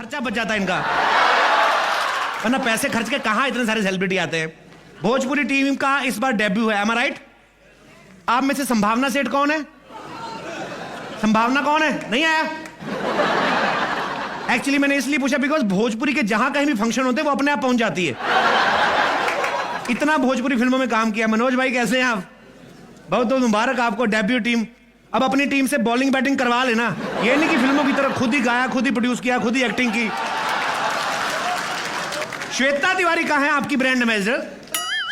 खर्चा बच जाता है इनका, वरना पैसे खर्च के कहां इतने सारे सेलिब्रिटी आते हैं। भोजपुरी टीम का इस बार डेब्यू है, एम आई राइट? आप में से संभावना सेठ कौन है? संभावना कौन है? नहीं आया? एक्चुअली मैंने इसलिए पूछा बिकॉज भोजपुरी के जहां कहीं भी फंक्शन होते हैं वो अपने आप पहुंच जाती है। इतना भोजपुरी फिल्मों में काम किया। मनोज भाई कैसे हैं आप? बहुत बहुत मुबारक आपको, डेब्यू टीम। अब अपनी टीम से बॉलिंग बैटिंग करवा लेना, ये नहीं कि फिल्मों की तरह खुद ही गाया, खुद ही प्रोड्यूस किया, खुद ही एक्टिंग की। श्वेता तिवारी कहाँ है आपकी ब्रांड एम्बेसडर?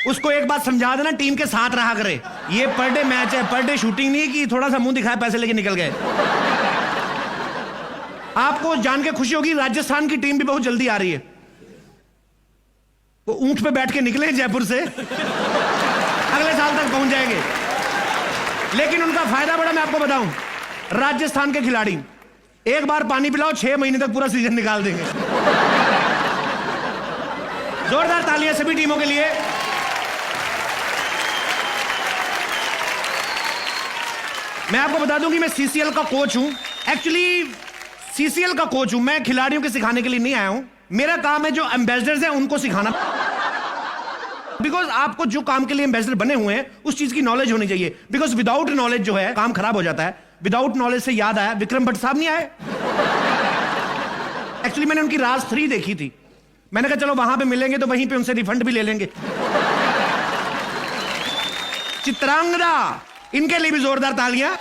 उसको एक बात समझा देना, टीम के साथ रहा करे। ये पर डे मैच है, पर डे शूटिंग नहीं है कि थोड़ा सा मुंह दिखाया पैसे लेके निकल गए। आपको जान के खुशी होगी राजस्थान की टीम भी बहुत जल्दी आ रही है। वो ऊंट पे बैठ के निकले जयपुर से, अगले साल तक पहुंच जाएंगे। लेकिन उनका फायदा बड़ा मैं आपको बताऊं, राजस्थान के खिलाड़ी एक बार पानी पिलाओ 6 महीने तक पूरा सीजन निकाल देंगे। जोरदार तालियां सभी टीमों के लिए। मैं आपको बता दूं कि मैं सीसीएल का कोच हूं। एक्चुअली सीसीएल का कोच हूं मैं, खिलाड़ियों के सिखाने के लिए नहीं आया हूं। मेरा काम है जो एम्बेसडर्स हैं उनको सिखाना, बिकॉज आपको जो काम के लिए एम्बेसडर बने हुए हैं उस चीज की नॉलेज होनी चाहिए। बिकॉज विदाउट नॉलेज जो है काम खराब हो जाता है। विदाउट नॉलेज से याद आया, विक्रम भट्ट साहब नहीं आए? एक्चुअली मैंने उनकी राज 3 देखी थी। मैंने कहा चलो वहां पे मिलेंगे तो वहीं पे उनसे रिफंड भी ले लेंगे। चित्रांगदा, इनके लिए भी जोरदार तालियां।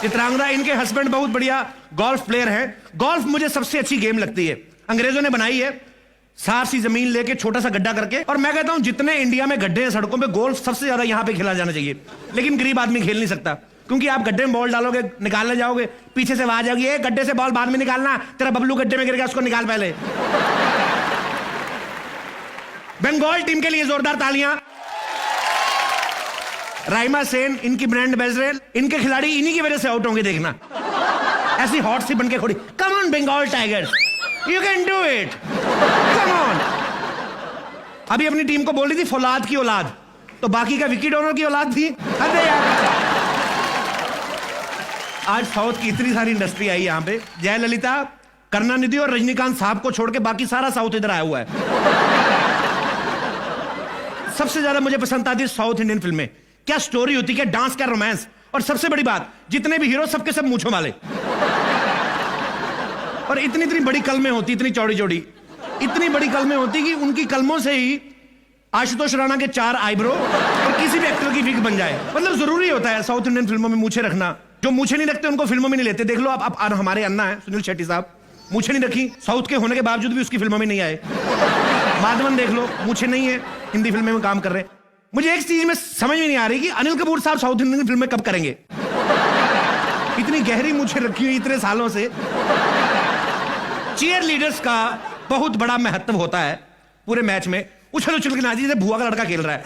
चित्रांगदा, इनके हस्बैंड बहुत बढ़िया गोल्फ प्लेयर हैं। गोल्फ मुझे सबसे अच्छी गेम लगती है, अंग्रेजों ने बनाई है, सार सी जमीन लेके छोटा सा गड्ढा करके। और मैं कहता हूं जितने इंडिया में गड्ढे हैं सड़कों पे, गोल्फ सबसे ज्यादा यहां पे खेला जाना चाहिए। लेकिन गरीब आदमी खेल नहीं सकता, क्योंकि आप गड्ढे में बॉल डालोगे, निकालने जाओगे, पीछे से आवाज आएगी, गड्ढे से बॉल बाद में निकालना, तेरा बबलू गड्ढे में गिर गया, उसको निकाल पहले। बंगाल टीम के लिए जोरदार तालियां। राइमा सेन, इनकी ब्रांड एम्बेसडर। इनके खिलाड़ी इन्हीं की वजह से आउट होंगे, देखना। ऐसी हॉट सी बनके खड़ी, come on Bengal tigers, you can do it, come on. अभी अपनी टीम को बोल रही थी फौलाद की औलाद, तो बाकी का विकी डोनर की औलाद थी। अरे यार, आज साउथ की इतनी सारी इंडस्ट्री आई यहां पे। जयललिता, करुणानिधि और रजनीकांत साहब को छोड़ के बाकी सारा साउथ इधर आया हुआ है। सबसे ज्यादा मुझे पसंद आती है साउथ इंडियन फिल्में। क्या स्टोरी होती, क्या डांस, क्या रोमांस, और सबसे बड़ी बात, जितने भी हीरो सबके सब मूंछों वाले, और इतनी इतनी बड़ी कलमें होती, इतनी चौड़ी चौड़ी, इतनी बड़ी कलमें होती कि उनकी कलमों से ही आशुतोष राणा के 4 आईब्रो और किसी भी एक्टर की विग बन जाए। मतलब जरूरी होता है साउथ इंडियन फिल्मों में मूंछें रखना। जो मूंछें नहीं रखते उनको फिल्मों में नहीं लेते। देख लो आप हमारे अन्ना है सुनील शेट्टी साहब, मूंछें नहीं रखी, साउथ के होने के बावजूद भी उसकी फिल्मों में नहीं आए। माधवन देख लो, मूंछें नहीं है, हिंदी फिल्में में काम कर रहे हैं। मुझे एक चीज में समझ में नहीं आ रही कि अनिल कपूर साहब साउथ इंडियन फिल्में कब करेंगे? इतनी गहरी मूंछें रखी हुई इतने सालों से। चीयर लीडर्स का बहुत बड़ा महत्व होता है पूरे मैच में। उछल उछल के नाची, जैसे भुआ का लड़का खेल रहा है,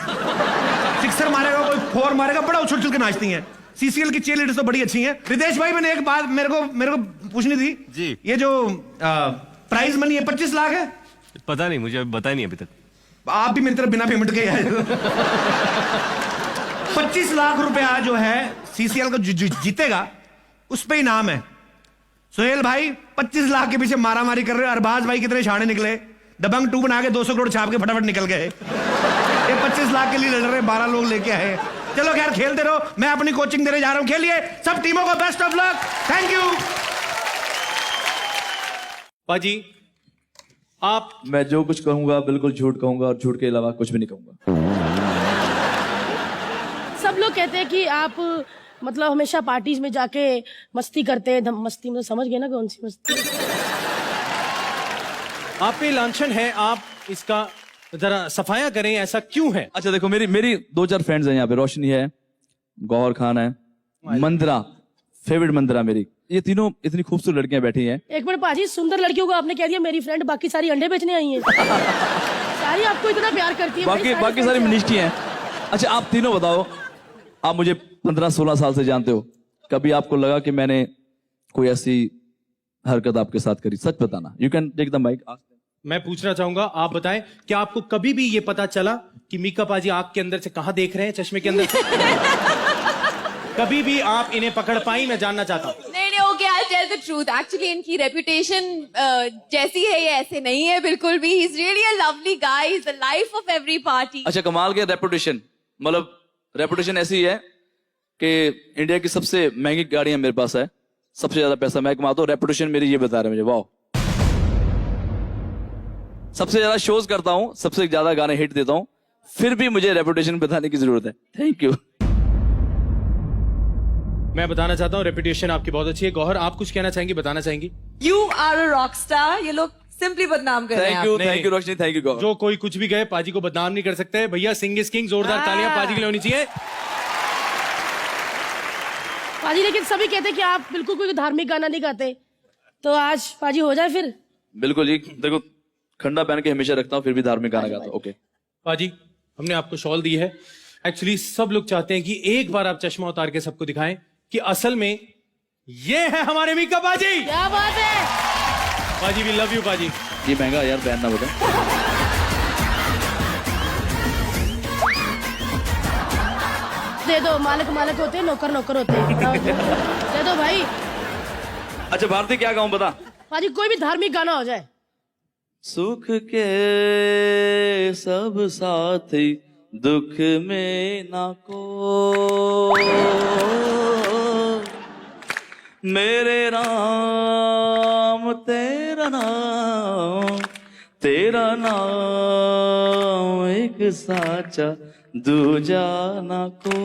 सिक्सर मारेगा, कोई 4 मारेगा, बड़ा उछल उछल के नाचती हैं। सीसीएल की चीयर लीडर्स तो बड़ी अच्छी हैं। रितेश भाई, मैंने एक बात मेरे को पूछनी थी जी। ये जो प्राइज मनी है 25 लाख है? पता नहीं, मुझे बताया नहीं अभी तक। आप भी मेरी तरफ बिना पेमेंट के आए। 25 लाख रुपया जो है सीसीएल का जीतेगा, उस पे इनाम है। सुहेल भाई 25 लाख के पीछे मारामारी कर रहे हो। अरबाज भाई कितने शाणे निकले, दबंग 2 बना के 200 करोड़ छाप के फटाफट निकल गए। ये 25 लाख के लिए लड़ रहे, 12 लोग लेके आए। चलो खैर, खेलते रहो, मैं अपनी कोचिंग देने जा रहा हूं। खेलिए सब टीमों को, best of luck, thank you. पाजी, आप मैं जो कुछ कहूंगा बिल्कुल झूठ कहूंगा, और झूठ के अलावा कुछ भी नहीं कहूंगा। सब लोग कहते हैं कि आप मतलब हमेशा पार्टीज में जाके मस्ती करते हैं। मस्ती मतलब समझ गए ना कौन सी मस्ती? आप पे लांछन है, आप इसका जरा सफाया करें, ऐसा क्यों है? अच्छा देखो, मेरी 2-4 फ्रेंड्स हैं यहाँ पे। रोशनी है, गौहर खान है, मंदरा, फेवरेट मंदरा मेरी। ये तीनों इतनी खूबसूरत लड़कियां बैठी हैं। एक मिनट पाजी, सुंदर लड़कियों को आपने कह दिया मेरी फ्रेंड, बाकी सारी अंडे बेचने आई हैं। सारी आपको इतना प्यार करती है। बाकी सारी मिनिस्ट्री हैं। अच्छा आप तीनों बताओ, आप मुझे 15-16 साल से जानते हो, कभी आपको लगा कि मैंने कोई ऐसी हरकत आपके साथ करी? सच बताना। You can take the mic. मैं पूछना चाहूंगा, आप बताएं, क्या आपको कभी भी ये पता चला कि मीका पाजी आंख के अंदर से कहां देख रहे हैं, चश्मे के अंदर? कभी भी आप इन्हें पकड़ पाई? मैं जानना चाहता हूं। नहीं, okay, I'll tell the truth, actually इनकी रेपुटेशन जैसी है ये ऐसे नहीं है बिल्कुल भी. He is really a lovely guy, he is the life of every party. अच्छा, कमाल के रेपुटेशन, मतलब रेपुटेशन ऐसी है कि इंडिया की सबसे महंगी गाड़ियां मेरे पास है, सबसे ज्यादा पैसा मैं कमाता हूँ. रेपुटेशन मेरी ये बता रहे हैं मुझे. वाह. सबसे ज्यादा शोज करता हूँ, सबसे ज्यादा गाने हिट देता हूँ, फिर भी मुझे रेपुटेशन बताने की जरूरत है. Thank you. मैं बताना चाहता हूँ रेपुटेशन आपकी बहुत अच्छी है. गौहर, आप कुछ कहना चाहेंगी, बताना चाहेंगी? You are a rock star. ये लोग सिंपली बदनाम कर रहे हैं. Thank you Roshni, thank you. जो कोई कुछ भी कहे, पाजी को बदनाम नहीं कर सकते. भैया सिंग इज किंग, जोरदार तालियां पाजी के लिए होनी चाहिए. पाजी लेकिन सभी कहते हैं कि आप बिल्कुल कोई धार्मिक गाना नहीं गाते, तो आज पाजी हो जाए फिर. बिल्कुल जी, देखो खंडा पहन के हमेशा रखता हूँ, फिर भी धार्मिक गाना गाता हूँ. ओके पाजी, हमने आपको शॉल दी है. एक्चुअली सब लोग चाहते हैं कि एक बार आप चश्मा उतार के सबको दिखाएं कि असल में ये है हमारे मीका पाजी. क्या बात है पाजी, वी लव यू पाजी. ये महंगा यार, पहनना बोला. दे दो. मालिक मालिक होते हैं, नौकर नौकर होते हैं. दे दो भाई. अच्छा भारती, क्या गाऊं बता. पाजी कोई भी धार्मिक गाना हो जाए. सुख के सब साथी, दुख में ना को, मेरे राम तेरा नाम, तेरा नाम एक साचा, दूजा ना को.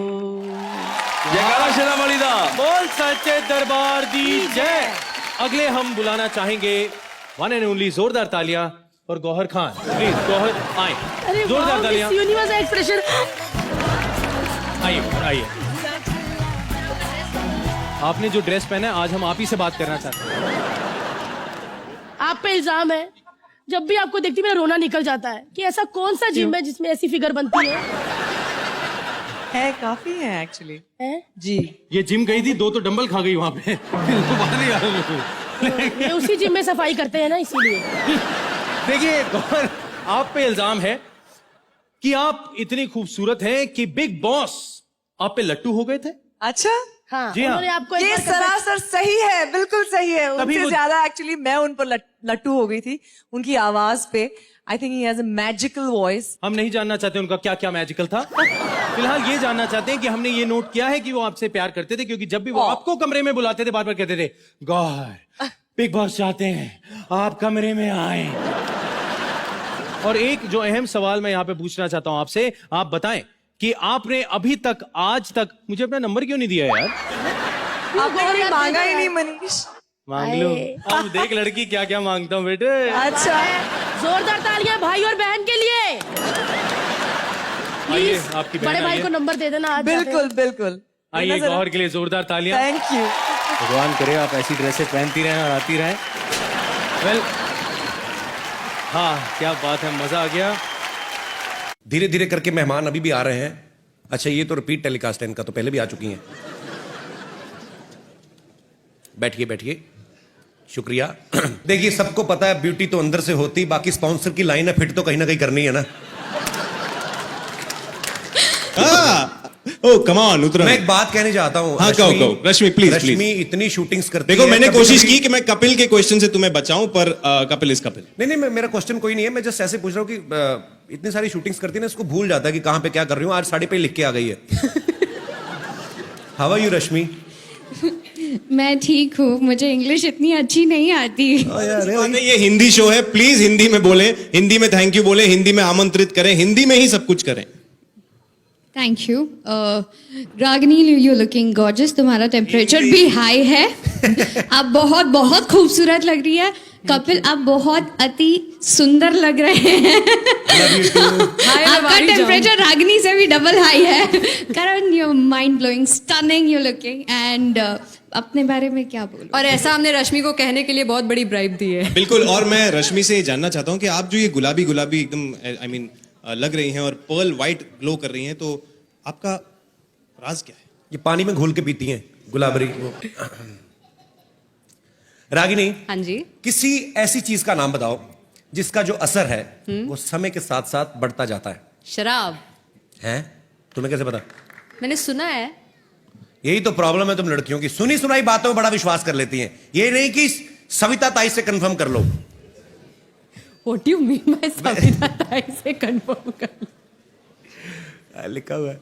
जयकारा शेरावाली दा. बोल सच्चे दरबार दी जय. अगले हम बुलाना चाहेंगे वन एंड ओनली, जोरदार तालियां और गौहर खान. प्लीज गौहर आए. अरे जोरदार तालियां. Universe expression. आइए आइए. आपने जो ड्रेस पहना है, आज हम आप ही से बात करना चाहते हैं. आप पे इल्जाम है, जब भी आपको देखती मेरा रोना निकल जाता है कि ऐसा कौन सा जिम है जिसमें ऐसी फिगर बनती है काफी है एक्चुअली. है? जी. ये जिम गई थी, 2 तो डंबल खा गई वहां पे. ये उसी जिम में सफाई करते हैं ना, इसीलिए. देखिए गौहर, आप पे इल्जाम है कि आप इतनी खूबसूरत हैं कि बिग बॉस आप पे लट्टू हो गए थे. अच्छा, हाँ, जी हाँ. उन्होंने आपको ये सरासर सही है, बिल्कुल सही है. तभी उनसे वो- ज्यादा एक्चुअली मैं उन पर लट्टू हो गई थी, उनकी आवाज पे. I think he has a magical voice. हम नहीं जानना चाहते उनका क्या क्या मैजिकल था. फिलहाल ये जानना चाहते हैं कि हमने ये नोट किया है कि वो आपसे प्यार करते थे, क्योंकि जब भी वो आपको कमरे में बुलाते थे, बार बार कहते थे, गौहर बिग बॉस चाहते हैं आप कमरे में आए. और एक जो अहम सवाल मैं यहाँ पे पूछना चाहता हूँ आपसे, आप बताएं कि आपने अभी तक, आज तक, मुझे अपना नंबर क्यों नहीं दिया यार? आपने कभी मांगा ही नहीं मनीष. मांग लो. अब देख लड़की क्या क्या मांगता हूँ बेटे. अच्छा, जोरदार तालियां भाई और बहन के लिए. आइए, प्लीज आपकी बहन बड़े भाई आइए. को नंबर दे देना आज. बिल्कुल बिल्कुल. आइए गौहर के लिए जोरदार तालियां. Thank you. भगवान करे आप ऐसी ड्रेसें पहनती रहें और आती रहें. वेल, हाँ क्या बात है, मजा आ गया. धीरे धीरे करके मेहमान अभी भी आ रहे हैं. अच्छा, ये तो रिपीट टेलीकास्ट है इनका, तो पहले भी आ चुकी हैं. बैठिए बैठिए, शुक्रिया. देखिए सबको पता है ब्यूटी तो अंदर से होती, बाकी स्पॉन्सर की लाइन है फिट तो कहीं ना कहीं करनी है ना. ओ कम ऑन उतरो. मैं एक बात कहने चाहता हूँ. हाँ, कहो, कहो. रश्मि, प्लीज, रश्मि प्लीज. इतनी शूटिंग्स करती देखो है, मैंने कभी कोशिश कभी- की कि मैं कपिल के क्वेश्चन से तुम्हें बचाऊं, पर कपिल इज कपिल. नहीं नहीं, मेरा क्वेश्चन कोई नहीं है. मैं जस्ट ऐसे पूछ रहा हूँ कि इतनी सारी शूटिंग्स करती है ना, इसको भूल जाता है कि कहाँ पे क्या कर रही हूँ. आज साड़ी पे लिख के आ गई है. हाउ आर यू रश्मि? मैं ठीक हूँ, मुझे इंग्लिश इतनी अच्छी नहीं आती. ये हिंदी शो है, प्लीज हिंदी में बोले, हिंदी में थैंक यू बोले, हिंदी में आमंत्रित करें, हिंदी में ही सब कुछ करें. Thank you. Ragini, you looking gorgeous. तुम्हारा टेम्परेचर भी हाई है. आप बहुत बहुत खूबसूरत लग रही है. कपिल, आप बहुत अति सुंदर लग रहे हैं. आपका टेम्परेचर रागिनी से भी डबल हाई है. Karan, you mind blowing, stunning you looking. And अपने बारे में क्या बोलूं? और ऐसा हमने रश्मि को कहने के लिए बहुत बड़ी ब्राइब दी है. बिल्कुल. और मैं रश्मि से ये जानना चाहता हूँ कि आप जो ये गुलाबी गुलाबी एकदम आई मीन लग रही हैं और पर्ल वाइट ग्लो कर रही हैं, तो आपका राज क्या है? ये पानी में घोल के पीती हैं गुलाबरी. रागिनी, हाँ जी. किसी ऐसी चीज का नाम बताओ जिसका जो असर है वो समय के साथ साथ बढ़ता जाता है. शराब. हैं? तुम्हें कैसे पता? मैंने सुना है. यही तो प्रॉब्लम है तुम लड़कियों की, सुनी सुनाई बातों में बड़ा विश्वास कर लेती हैं। ये नहीं कि सविता ताई से कंफर्म कर लो। What do you mean by Savita ताई से कंफर्म कर? लिखा हुआ है।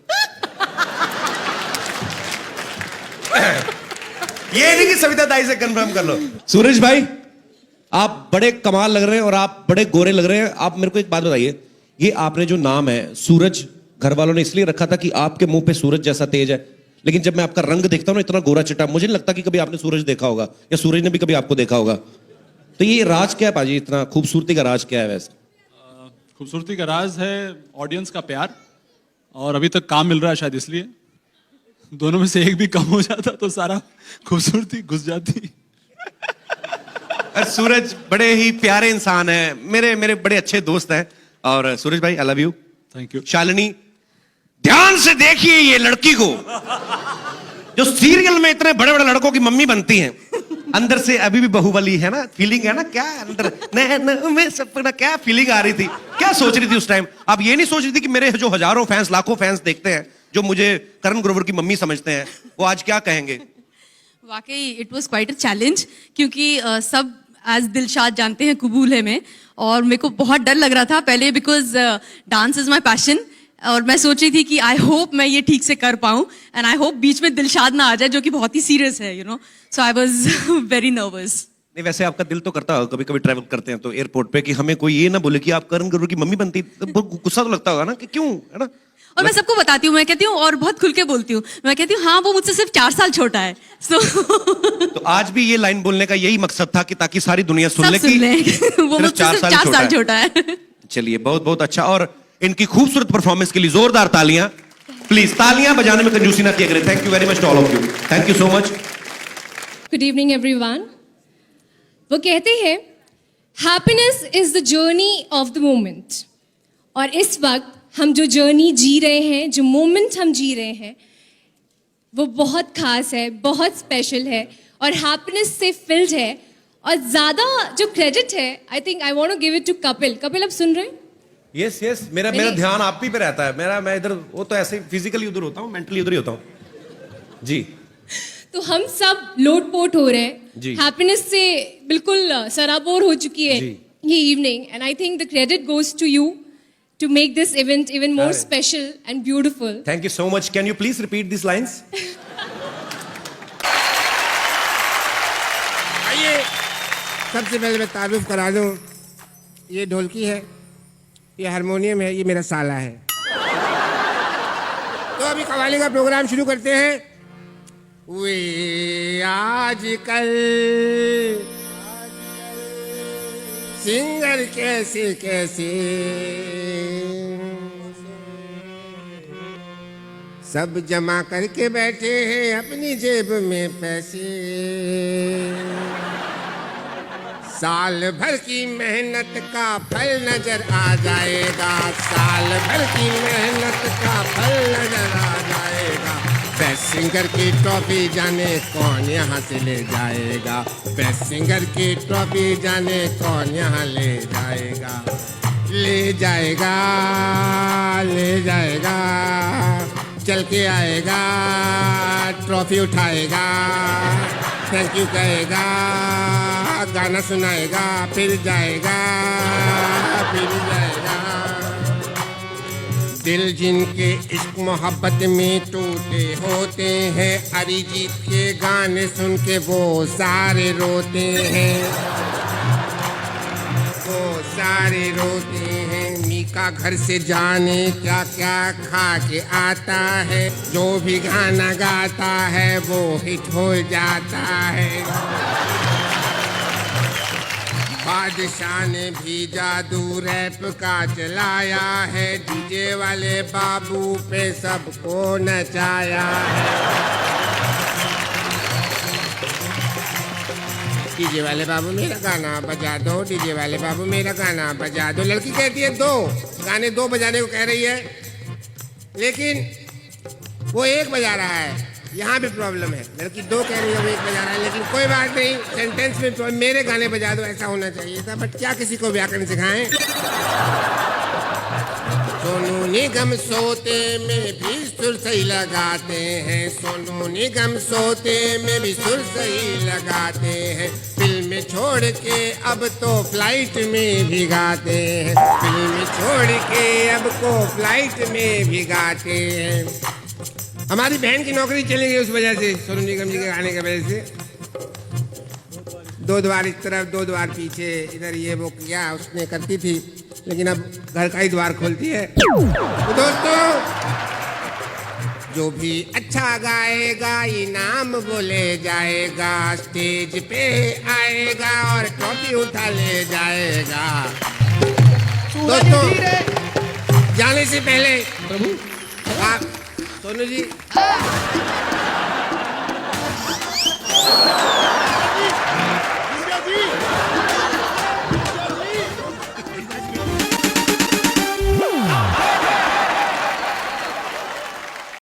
ये नहीं कि सविता ताई से कंफर्म कर लो। सूरज भाई, आप बड़े कमाल लग रहे हैं और आप बड़े गोरे लग रहे हैं। आप मेरे को एक बात बताइए, ये आपने जो नाम है सूरज, घर वालों ने इसलिए रखा था कि आपके मुंह पे सूरज जैसा तेज है, लेकिन जब मैं आपका रंग देखता हूं ना, इतना गोरा चिट्टा, मुझे नहीं लगता कि कभी आपने सूरज देखा होगा या सूरज ने भी कभी आपको देखा होगा। तो ये राज क्या है पाजी, इतना खूबसूरती का राज क्या है वैसे? खूबसूरती का राज है ऑडियंस का प्यार, और अभी तक काम मिल रहा है शायद इसलिए। दोनों में से एक भी कम हो जाता तो सारा खूबसूरती घुस जाती। सूरज बड़े ही प्यारे इंसान है, मेरे बड़े अच्छे दोस्त हैं। और सूरज भाई, I love you. Thank you. Shalini, ध्यान से देखिए ये लड़की को, जो सीरियल में इतने बड़े बड़े लड़कों की मम्मी बनती हैं, अंदर से अभी भी बाहुबली है ना, फीलिंग है ना, क्या अंदर में सपना, क्या फीलिंग आ रही थी, क्या सोच रही थी उस टाइम? आप ये नहीं सोच रही थी कि मेरे जो हजारों फैंस, लाखों फैंस देखते हैं, जो मुझे करण ग्रोवर की मम्मी समझते हैं, वो आज क्या कहेंगे? वाकई it was quite a challenge, क्योंकि सब एज दिलशाद जानते हैं कबूल है में, और मेरे को बहुत डर लग रहा था पहले, because dance is my passion, और मैं सोच रही थी कि आई होप मैं ये ठीक से कर पाऊं, एंड आई होप बीच में दिलशाद ना आ जाए, जो कि बहुत ही सीरियस है, you know, so I was very nervous. नहीं, वैसे आपका दिल तो करता होगा, कभी कभी ट्रैवल करते हैं तो एयरपोर्ट पे, कि हमें कोई ये ना बोले कि आप करण ग्रोवर की मम्मी बनती, तो बहुत गुस्सा तो लगता होगा ना, कि क्यों, है ना? और मैं सबको बताती हूँ, मैं कहती हूँ, और बहुत खुल के बोलती हूँ, मैं कहती हूँ हाँ वो मुझसे सिर्फ 4 साल छोटा है, सो तो आज भी ये लाइन बोलने का यही मकसद था कि ताकि सारी दुनिया सुन ले सब सुन ले वो मुझसे सिर्फ 4 साल छोटा है। चलिए, बहुत बहुत अच्छा। और इनकी खूबसूरत परफॉर्मेंस के लिए जोरदार तालियां प्लीज। तालियां बजाने में कंजूसी ना किया करें। Thank you very much to all of you, thank you so much. Good evening everyone. वो कहते हैं happiness is the journey of the moment, और इस वक्त हम जो जर्नी जी रहे हैं, जो मोमेंट हम जी रहे हैं, वो बहुत खास है, बहुत स्पेशल है, और हैप्पीनेस से फिल्ड है। और ज़्यादा जो क्रेडिट है, I think I want to give it to Kapil. Kapil, आप सुन रहे हैं? यस यस, मेरा ध्यान आप ही पे रहता है। मैं इधर, वो तो ऐसे फिजिकली उधर होता हूँ, मेंटली उधर ही होता हूँ जी। तो हम सब लोटपोट हो रहे हैं, हैप्पीनेस से बिल्कुल सराबोर हो चुकी है ये evening, and I think the credit goes to you to make this event even more special and beautiful. Thank you so much. Can you please repeat these lines? आइए, सबसे पहले मैं तारुफ करा दूं, ये ढोलकी है, ये हारमोनियम है, ये मेरा साला है। तो अभी कव्वाली का प्रोग्राम शुरू करते हैं। वे आजकल सिंगर कैसे कैसे सब जमा करके बैठे हैं अपनी जेब में पैसे, साल भर की मेहनत का फल नजर आ जाएगा, साल भर की मेहनत का फल नजर आ जाएगा। बेस्ट सिंगर की ट्रॉफी जाने कौन यहाँ से ले जाएगा, बेस्ट सिंगर की ट्रॉफी जाने कौन यहाँ ले जाएगा, ले जाएगा, ले जाएगा, चल के आएगा, ट्रॉफी उठाएगा, थैंक यू कहेगा, गाना सुनाएगा, फिर जाएगा, फिर जाएगा। दिल जिनके इश्क मोहब्बत में टूटे होते हैं, अरिजीत के गाने सुन के वो सारे रोते हैं, वो सारे रोते हैं। मीका घर से जाने क्या क्या खा के आता है, जो भी गाना गाता है वो हिट हो जाता है। बादशाह ने भी जादू रैप का चलाया है, डीजे वाले बाबू पे सबको नचाया है। डीजे वाले बाबू मेरा गाना बजा दो, डीजे वाले बाबू मेरा गाना बजा दो। लड़की कहती है दो गाने, दो बजाने को कह रही है, लेकिन वो एक बजा रहा है। यहाँ भी प्रॉब्लम है, लड़की दो कह रही है, वो एक बजा रहा है, लेकिन कोई बात नहीं, सेंटेंस में मेरे गाने बजा दो, ऐसा होना चाहिए था। बट क्या किसी को व्याकरण सिखाएं? सोनू निगम सोते में भी सुर सही लगाते हैं, सोनू निगम सोते में भी सुर सही लगाते हैं, फिल्म छोड़ के अब तो फ्लाइट में भी गाते हैं, फिल्म छोड़ के अब को फ्लाइट में भी गाते हैं। हमारी बहन की नौकरी चली गई उस वजह से, सोनू निगम जी के गाने की वजह से। 2 द्वार इस तरफ 2 द्वार पीछे, इधर ये वो किया उसने करती थी, लेकिन अब घर का ही द्वार खोलती है। तो दोस्तों, जो भी अच्छा गाएगा इनाम बोले जाएगा, स्टेज पे आएगा और ट्रॉफी उठा ले जाएगा। दोस्तों, जाने से पहले आप सोनू जी